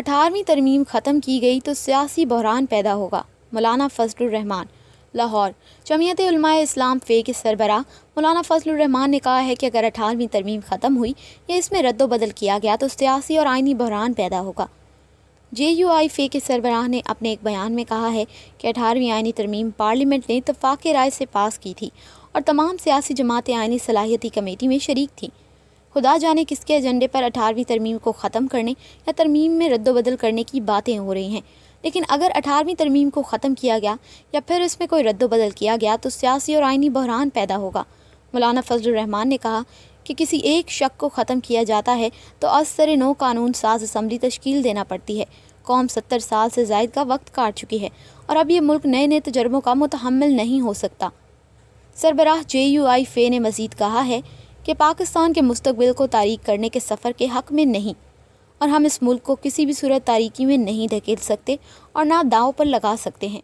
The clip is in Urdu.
18ویں ترمیم ختم کی گئی تو سیاسی بحران پیدا ہوگا، مولانا فضل الرحمان۔ لاہور، جمعیت علماء اسلام فے کے سربراہ مولانا فضل الرحمان نے کہا ہے کہ اگر 18ویں ترمیم ختم ہوئی یا اس میں رد و بدل کیا گیا تو سیاسی اور آئینی بحران پیدا ہوگا۔ جے یو آئی فے کے سربراہ نے اپنے ایک بیان میں کہا ہے کہ 18ویں آئینی ترمیم پارلیمنٹ نے اتفاق رائے سے پاس کی تھی اور تمام سیاسی جماعتیں آئینی صلاحیتی کمیٹی میں شریک تھیں۔ خدا جانے کس کے ایجنڈے پر 18ویں ترمیم کو ختم کرنے یا ترمیم میں رد و بدل کرنے کی باتیں ہو رہی ہیں، لیکن اگر 18ویں ترمیم کو ختم کیا گیا یا پھر اس میں کوئی رد و بدل کیا گیا تو سیاسی اور آئینی بحران پیدا ہوگا۔ مولانا فضل الرحمان نے کہا کہ کسی ایک شق کو ختم کیا جاتا ہے تو از سر نو قانون ساز اسمبلی تشکیل دینا پڑتی ہے۔ قوم 70 سال سے زائد کا وقت کاٹ چکی ہے اور اب یہ ملک نئے تجربوں کا متحمل نہیں ہو سکتا۔ سربراہ جے یو آئی فے نے مزید کہا ہے کہ پاکستان کے مستقبل کو تاریک کرنے کے سفر کے حق میں نہیں، اور ہم اس ملک کو کسی بھی صورت تاریکی میں نہیں دھکیل سکتے اور نہ داؤ پر لگا سکتے ہیں۔